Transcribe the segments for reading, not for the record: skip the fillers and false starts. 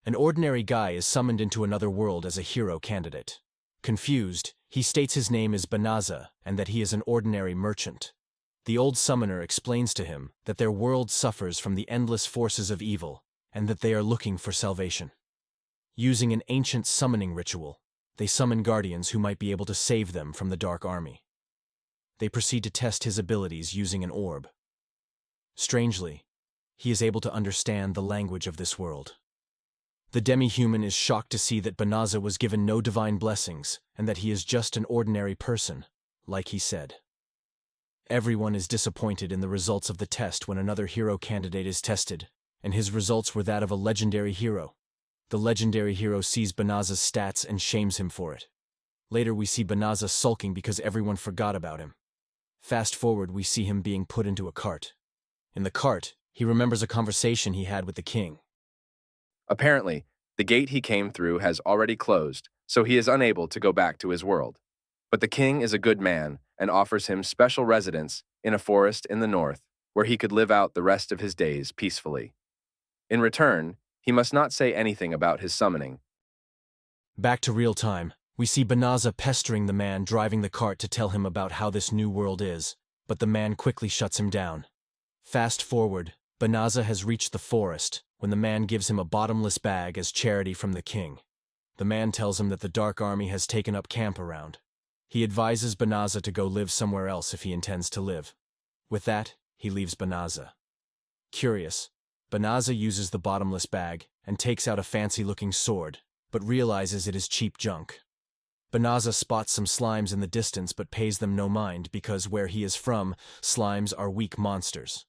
An ordinary guy is summoned into another world as a hero candidate. Confused, he states his name is Banaza and that he is an ordinary merchant. The old summoner explains to him that their world suffers from the endless forces of evil and that they are looking for salvation. Using an ancient summoning ritual, they summon guardians who might be able to save them from the Dark Army. They proceed to test his abilities using an orb. Strangely, he is able to understand the language of this world. The demi-human is shocked to see that Banaza was given no divine blessings and that he is just an ordinary person, like he said. Everyone is disappointed in the results of the test when another hero candidate is tested, and his results were that of a legendary hero. The legendary hero sees Banaza's stats and shames him for it. Later we see Banaza sulking because everyone forgot about him. Fast forward, we see him being put into a cart. In the cart, he remembers a conversation he had with the king. Apparently, the gate he came through has already closed, so he is unable to go back to his world. But the king is a good man and offers him special residence in a forest in the north, where he could live out the rest of his days peacefully. In return, he must not say anything about his summoning. Back to real time, we see Banaza pestering the man driving the cart to tell him about how this new world is, but the man quickly shuts him down. Fast forward, Banaza has reached the forest when the man gives him a bottomless bag as charity from the king. The man tells him that the Dark Army has taken up camp around. He advises Banaza to go live somewhere else if he intends to live. With that, he leaves Banaza. Curious, Banaza uses the bottomless bag and takes out a fancy-looking sword, but realizes it is cheap junk. Banaza spots some slimes in the distance but pays them no mind because where he is from, slimes are weak monsters.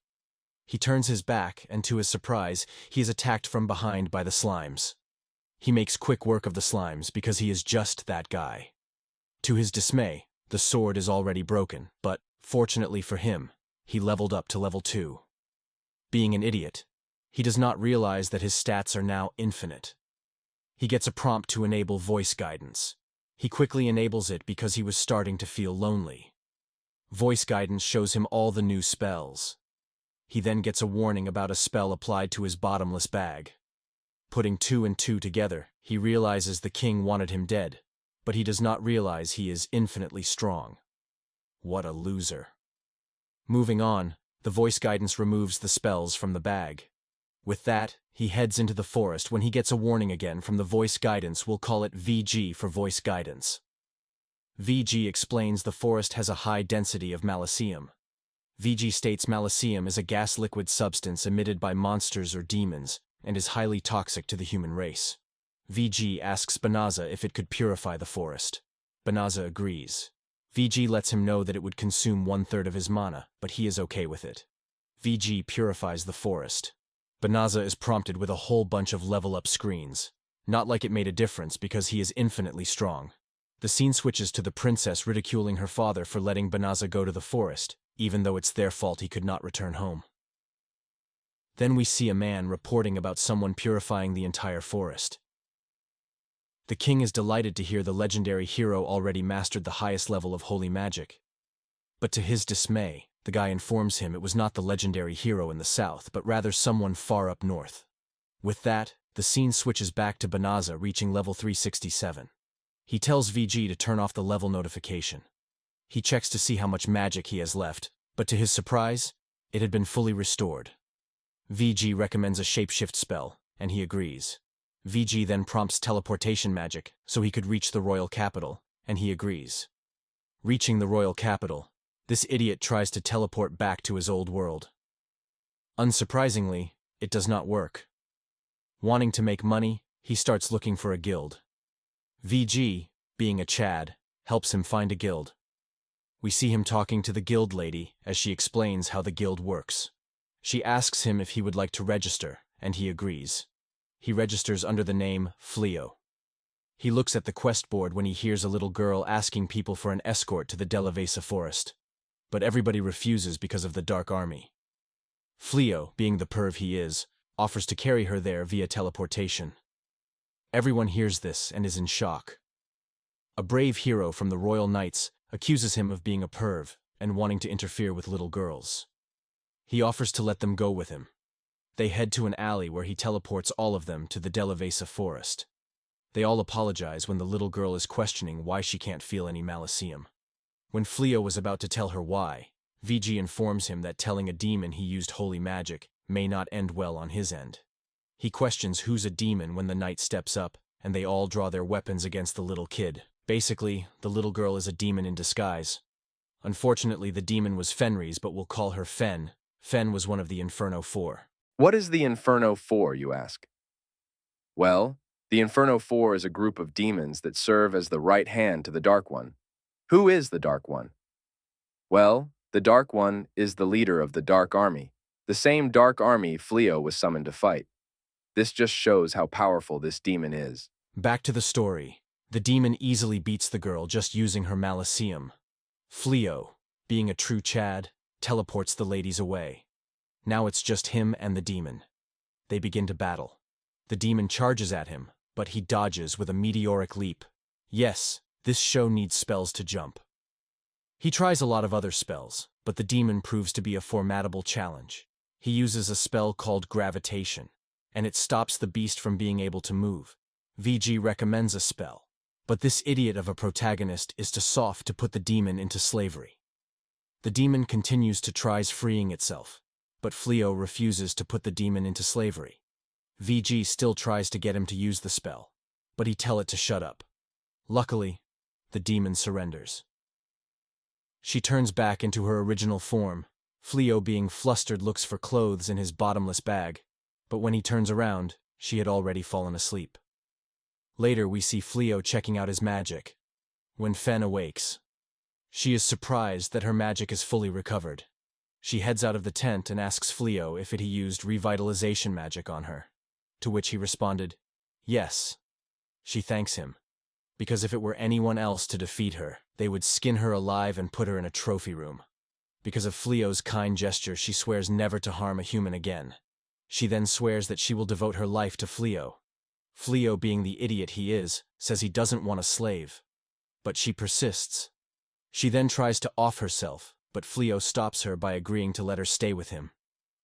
He turns his back, and to his surprise, he is attacked from behind by the slimes. He makes quick work of the slimes because he is just that guy. To his dismay, the sword is already broken, but, fortunately for him, he leveled up to level 2. Being an idiot, he does not realize that his stats are now infinite. He gets a prompt to enable voice guidance. He quickly enables it because he was starting to feel lonely. Voice guidance shows him all the new spells. He then gets a warning about a spell applied to his bottomless bag. Putting 2 and 2 together, he realizes the king wanted him dead, but he does not realize he is infinitely strong. What a loser. Moving on, the voice guidance removes the spells from the bag. With that, he heads into the forest when he gets a warning again from the voice guidance. We'll call it VG for voice guidance. VG explains the forest has a high density of malicium. VG states malicium is a gas liquid substance emitted by monsters or demons and is highly toxic to the human race. VG asks Banaza if it could purify the forest. Banaza agrees. VG lets him know that it would consume 1/3 of his mana, but he is okay with it. VG purifies the forest. Banaza is prompted with a whole bunch of level-up screens. Not like it made a difference because he is infinitely strong. The scene switches to the princess ridiculing her father for letting Banaza go to the forest, even though it's their fault he could not return home. Then we see a man reporting about someone purifying the entire forest. The king is delighted to hear the legendary hero already mastered the highest level of holy magic. But to his dismay, the guy informs him it was not the legendary hero in the south, but rather someone far up north. With that, the scene switches back to Banaza reaching level 367. He tells VG to turn off the level notification. He checks to see how much magic he has left, but to his surprise, it had been fully restored. VG recommends a shapeshift spell, and he agrees. VG then prompts teleportation magic so he could reach the royal capital, and he agrees. Reaching the royal capital, this idiot tries to teleport back to his old world. Unsurprisingly, it does not work. Wanting to make money, he starts looking for a guild. VG, being a Chad, helps him find a guild. We see him talking to the guild lady as she explains how the guild works. She asks him if he would like to register, and he agrees. He registers under the name Fleo. He looks at the quest board when he hears a little girl asking people for an escort to the Delavesa forest, but everybody refuses because of the Dark Army. Fleo, being the perv he is, offers to carry her there via teleportation. Everyone hears this and is in shock. A brave hero from the Royal Knights accuses him of being a perv and wanting to interfere with little girls. He offers to let them go with him. They head to an alley where he teleports all of them to the Delavesa forest. They all apologize when the little girl is questioning why she can't feel any malicium. When Fleo was about to tell her why, VG informs him that telling a demon he used holy magic may not end well on his end. He questions who's a demon when the knight steps up, and they all draw their weapons against the little kid. Basically, the little girl is a demon in disguise. Unfortunately, the demon was Fenris, but we'll call her Fen. Fen was one of the Inferno Four. What is the Inferno Four, you ask? Well, the Inferno Four is a group of demons that serve as the right hand to the Dark One. Who is the Dark One? Well, the Dark One is the leader of the Dark Army, the same Dark Army Fleo was summoned to fight. This just shows how powerful this demon is. Back to the story. The demon easily beats the girl just using her malicium. Fleo, being a true Chad, teleports the ladies away. Now it's just him and the demon. They begin to battle. The demon charges at him, but he dodges with a meteoric leap. Yes, this show needs spells to jump. He tries a lot of other spells, but the demon proves to be a formidable challenge. He uses a spell called gravitation, and it stops the beast from being able to move. VG recommends a spell, but this idiot of a protagonist is too soft to put the demon into slavery. The demon continues to try freeing itself, but Fleo refuses to put the demon into slavery. VG still tries to get him to use the spell, but he tells it to shut up. Luckily, the demon surrenders. She turns back into her original form. Fleo, being flustered, looks for clothes in his bottomless bag, but when he turns around, she had already fallen asleep. Later, we see Fleo checking out his magic. When Fen awakes, she is surprised that her magic is fully recovered. She heads out of the tent and asks Fleo if he used revitalization magic on her, to which he responded, yes. She thanks him, because if it were anyone else to defeat her, they would skin her alive and put her in a trophy room. Because of Fleo's kind gesture, she swears never to harm a human again. She then swears that she will devote her life to Fleo. Fleo, being the idiot he is, says he doesn't want a slave. But she persists. She then tries to off herself, but Fleo stops her by agreeing to let her stay with him.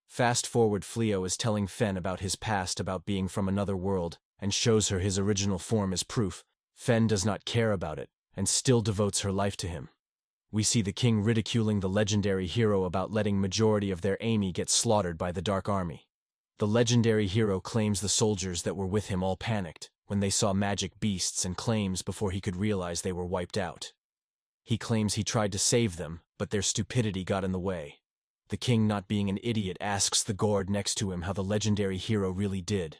Fast forward, Fleo is telling Fen about his past, about being from another world, and shows her his original form as proof. Fen does not care about it, and still devotes her life to him. We see the king ridiculing the legendary hero about letting majority of their army get slaughtered by the Dark Army. The legendary hero claims the soldiers that were with him all panicked when they saw magic beasts, and claims before he could realize they were wiped out. He claims he tried to save them, but their stupidity got in the way. The king, not being an idiot, asks the guard next to him how the legendary hero really did.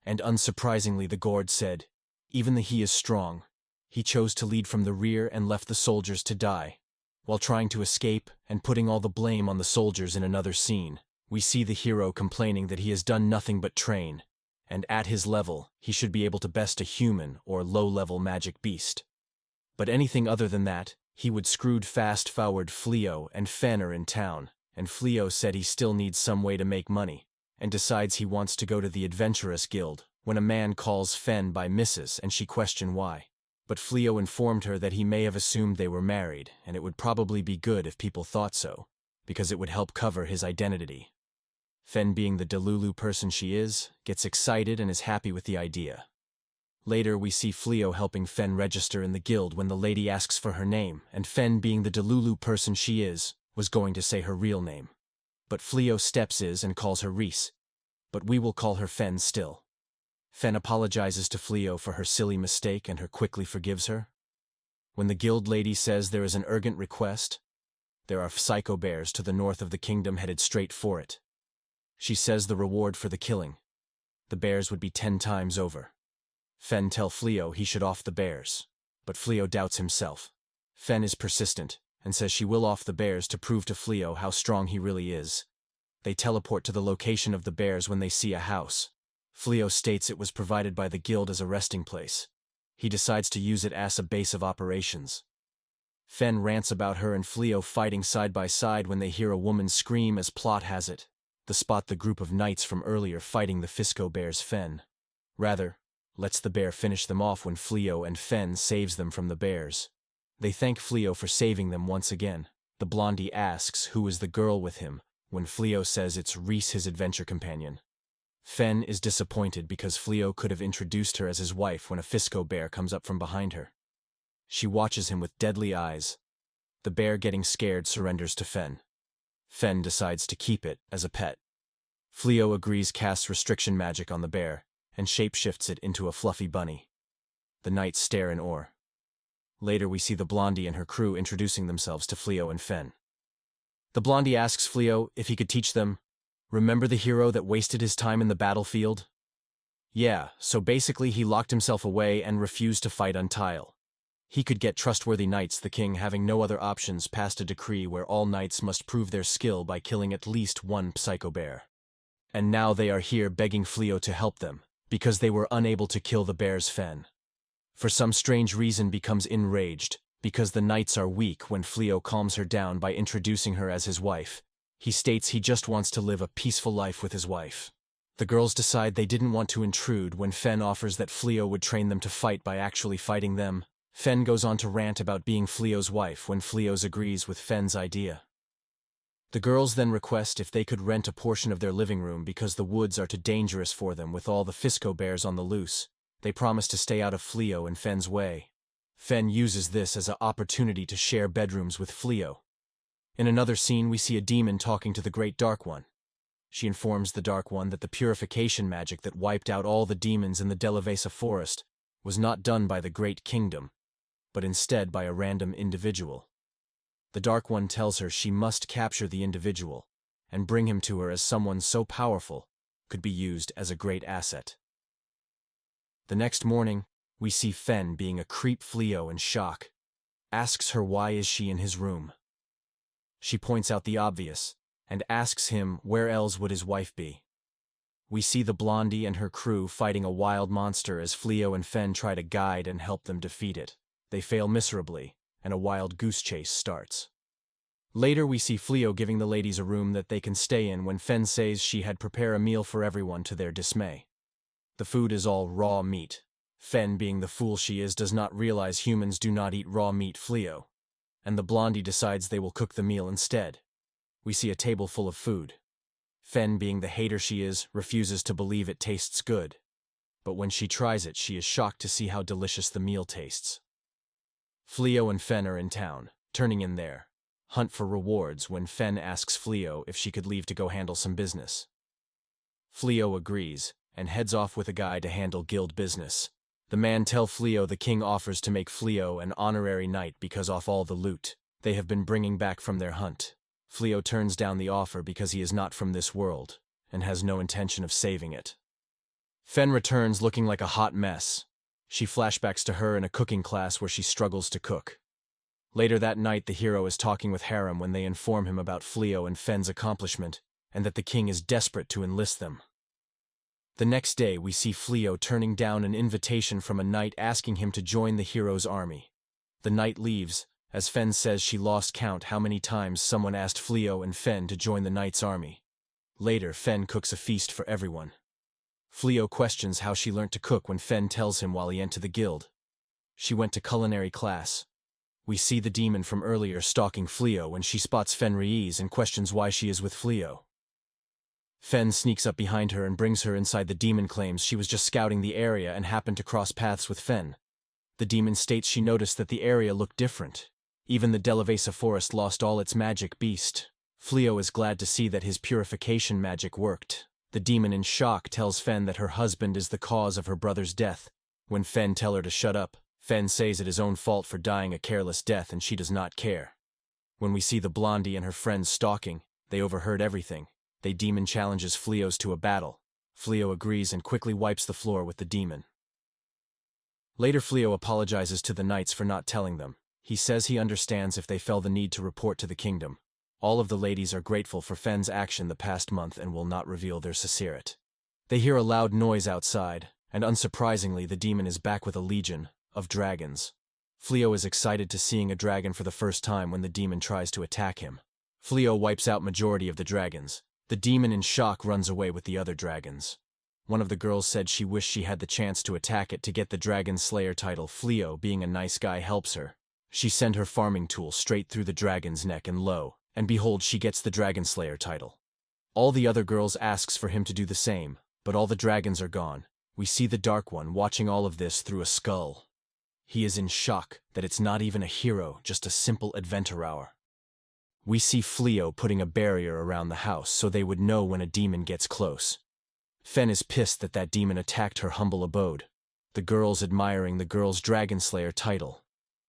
And unsurprisingly, the guard said, even though he is strong, he chose to lead from the rear and left the soldiers to die. While trying to escape and putting all the blame on the soldiers in another scene, we see the hero complaining that he has done nothing but train, and at his level, he should be able to best a human or low-level magic beast. But anything other than that, he would screwed. Fast forward, Fleo and Fen are in town, and Fleo said he still needs some way to make money, and decides he wants to go to the Adventurous Guild, when a man calls Fen by Mrs. and she questioned why. But Fleo informed her that he may have assumed they were married, and it would probably be good if people thought so, because it would help cover his identity. Fen, being the Delulu person she is, gets excited and is happy with the idea. Later, we see Fleo helping Fen register in the guild when the lady asks for her name, and Fen, being the Delulu person she is, was going to say her real name. But Fleo steps in and calls her Reese, but we will call her Fen still. Fen apologizes to Fleo for her silly mistake and her quickly forgives her. When the guild lady says there is an urgent request, there are psycho bears to the north of the kingdom headed straight for it. She says the reward for the killing, the bears, would be 10 times over. Fen tell Fleo he should off the bears, but Fleo doubts himself. Fen is persistent and says she will off the bears to prove to Fleo how strong he really is. They teleport to the location of the bears when they see a house. Fleo states it was provided by the guild as a resting place. He decides to use it as a base of operations. Fen rants about her and Fleo fighting side by side when they hear a woman scream, as plot has it, the spot the group of knights from earlier fighting the Fisco bears. Fen, rather, lets the bear finish them off when Fleo and Fen saves them from the bears. They thank Fleo for saving them once again. The blondie asks who is the girl with him, when Fleo says it's Reese, his adventure companion. Fen is disappointed because Fleo could have introduced her as his wife when a Fisco bear comes up from behind her. She watches him with deadly eyes. The bear, getting scared, surrenders to Fen. Fen decides to keep it as a pet. Fleo agrees, casts restriction magic on the bear, and shapeshifts it into a fluffy bunny. The knights stare in awe. Later we see the blondie and her crew introducing themselves to Fleo and Fen. The blondie asks Fleo if he could teach them, "Remember the hero that wasted his time in the battlefield?" Yeah, so basically he locked himself away and refused to fight Untile. He could get trustworthy knights. The king, having no other options, passed a decree where all knights must prove their skill by killing at least one psycho bear. And now they are here begging Fleo to help them, because they were unable to kill the bear's Fen. For some strange reason becomes enraged, because the knights are weak. When Fleo calms her down by introducing her as his wife, he states he just wants to live a peaceful life with his wife. The girls decide they didn't want to intrude when Fen offers that Fleo would train them to fight by actually fighting them. Fen goes on to rant about being Fleo's wife when Fleo agrees with Fen's idea. The girls then request if they could rent a portion of their living room because the woods are too dangerous for them with all the Fisco bears on the loose. They promise to stay out of Fleo and Fen's way. Fen uses this as an opportunity to share bedrooms with Fleo. In another scene we see a demon talking to the Great Dark One. She informs the Dark One that the purification magic that wiped out all the demons in the Delavesa forest was not done by the Great Kingdom, but instead by a random individual. The Dark One tells her she must capture the individual and bring him to her, as someone so powerful could be used as a great asset. The next morning, we see Fen being a creep. Fleo, in shock, asks her why is she in his room. She points out the obvious and asks him where else would his wife be. We see the blondie and her crew fighting a wild monster as Fleo and Fen try to guide and help them defeat it. They fail miserably, and a wild goose chase starts. Later we see Fleo giving the ladies a room that they can stay in when Fen says she had prepared a meal for everyone, to their dismay. The food is all raw meat. Fen, being the fool she is, does not realize humans do not eat raw meat. Fleo and the blondie decides they will cook the meal instead. We see a table full of food. Fen, being the hater she is, refuses to believe it tastes good. But when she tries it, she is shocked to see how delicious the meal tastes. Fleo and Fen are in town, turning in their hunt for rewards when Fen asks Fleo if she could leave to go handle some business. Fleo agrees and heads off with a guy to handle guild business. The man tells Fleo the king offers to make Fleo an honorary knight because of all the loot they have been bringing back from their hunt. Fleo turns down the offer because he is not from this world and has no intention of saving it. Fen returns looking like a hot mess. She flashbacks to her in a cooking class where she struggles to cook. Later that night, the hero is talking with Harem when they inform him about Fleo and Fen's accomplishment and that the king is desperate to enlist them. The next day, we see Fleo turning down an invitation from a knight asking him to join the hero's army. The knight leaves, as Fen says she lost count how many times someone asked Fleo and Fen to join the knight's army. Later, Fen cooks a feast for everyone. Fleo questions how she learnt to cook when Fen tells him while he entered the guild. She went to culinary class. We see the demon from earlier stalking Fleo when she spots Fenris and questions why she is with Fleo. Fen sneaks up behind her and brings her inside. The demon claims she was just scouting the area and happened to cross paths with Fen. The demon states she noticed that the area looked different. Even the Delavesa forest lost all its magic beast. Fleo is glad to see that his purification magic worked. The demon, in shock, tells Fen that her husband is the cause of her brother's death. When Fen tells her to shut up, Fen says it is his own fault for dying a careless death and she does not care. When we see the blondie and her friends stalking, they overheard everything. The demon challenges Fleo's to a battle. Fleo agrees and quickly wipes the floor with the demon. Later, Fleo apologizes to the knights for not telling them. He says he understands if they felt the need to report to the kingdom. All of the ladies are grateful for Fen's action the past month and will not reveal their sincerity. They hear a loud noise outside, and unsurprisingly the demon is back with a legion of dragons. Fleo is excited to seeing a dragon for the first time when the demon tries to attack him. Fleo wipes out majority of the dragons. The demon, in shock, runs away with the other dragons. One of the girls said she wished she had the chance to attack it to get the Dragon Slayer title. Fleo, being a nice guy, helps her. She sent her farming tool straight through the dragon's neck and lo, and behold, she gets the Dragon Slayer title. All the other girls asks for him to do the same, But all the dragons are gone. We see the Dark One watching all of this through a skull. He is in shock that it's not even a hero, just a simple adventurer. We see Fleo putting a barrier around the house so they would know when a demon gets close. Fen is pissed that that demon attacked her humble abode. The girls admiring the girl's Dragon Slayer title.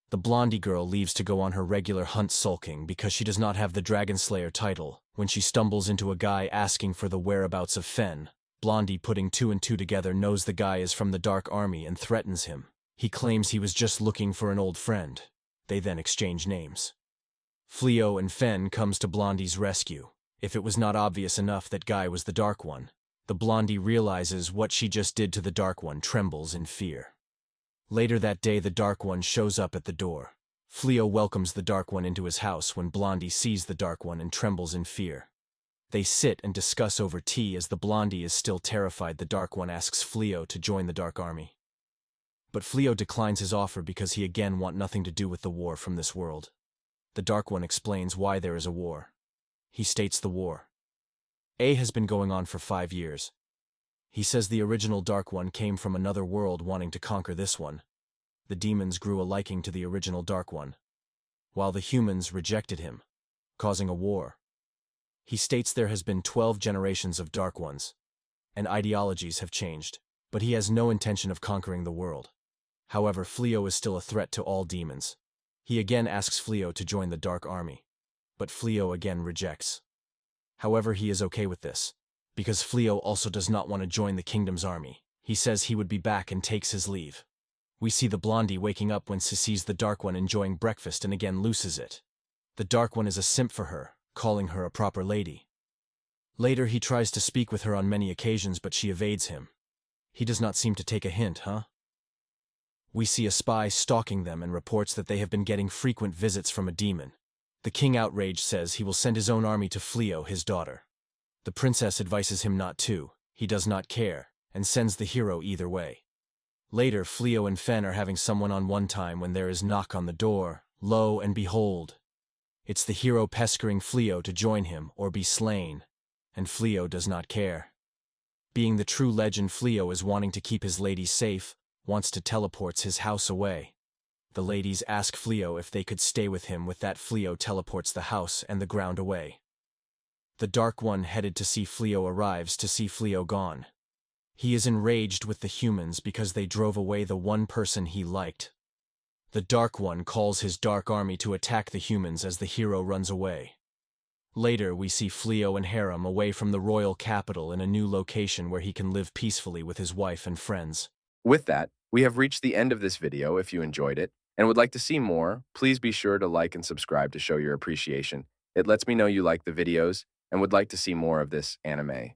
The blondie girl leaves to go on her regular hunt sulking because she does not have the Dragon Slayer title. When she stumbles into a guy asking for the whereabouts of Fen, Blondie, putting two and two together, knows the guy is from the Dark Army and threatens him. He claims he was just looking for an old friend. They then exchange names. Fleo and Fen comes to Blondie's rescue. If it was not obvious enough that Guy was the Dark One, the Blondie realizes what she just did to the Dark One, trembles in fear. Later that day, the Dark One shows up at the door. Fleo welcomes the Dark One into his house when Blondie sees the Dark One and trembles in fear. They sit and discuss over tea as the Blondie is still terrified. The Dark One asks Fleo to join the Dark Army. But Fleo declines his offer because he again wants nothing to do with the war from this world. The Dark One explains why there is a war. He states the war has been going on for 5 years. He says the original Dark One came from another world wanting to conquer this one. The demons grew a liking to the original Dark One, while the humans rejected him, causing a war. He states there has been 12 generations of Dark Ones, and ideologies have changed, but he has no intention of conquering the world. However, Fleo is still a threat to all demons. He again asks Fleo to join the Dark Army, but Fleo again rejects. However, he is okay with this, because Fleo also does not want to join the kingdom's army. He says he would be back and takes his leave. We see the Blondie waking up when she sees the Dark One enjoying breakfast and again loses it. The Dark One is a simp for her, calling her a proper lady. Later, he tries to speak with her on many occasions, but she evades him. He does not seem to take a hint, huh? We see a spy stalking them and reports that they have been getting frequent visits from a demon. The king, outraged, says he will send his own army to Fleo, his daughter. The princess advises him not to. He does not care, and sends the hero either way. Later, Fleo and Fen are having someone on one time when there is knock on the door. Lo and behold, it's the hero pestering Fleo to join him or be slain, and Fleo does not care. Being the true legend, Fleo is wanting to keep his ladies safe, wants to teleports his house away. The ladies ask Fleo if they could stay with him. With that, Fleo teleports the house and the ground away. The Dark One, headed to see Fleo, arrives to see Fleo gone. He is enraged with the humans because they drove away the one person he liked. The Dark One calls his Dark Army to attack the humans as the hero runs away. Later, we see Fleo and Harem away from the royal capital in a new location where he can live peacefully with his wife and friends. With that, we have reached the end of this video. If you enjoyed it and would like to see more, please be sure to like and subscribe to show your appreciation. It lets me know you like the videos and would like to see more of this anime.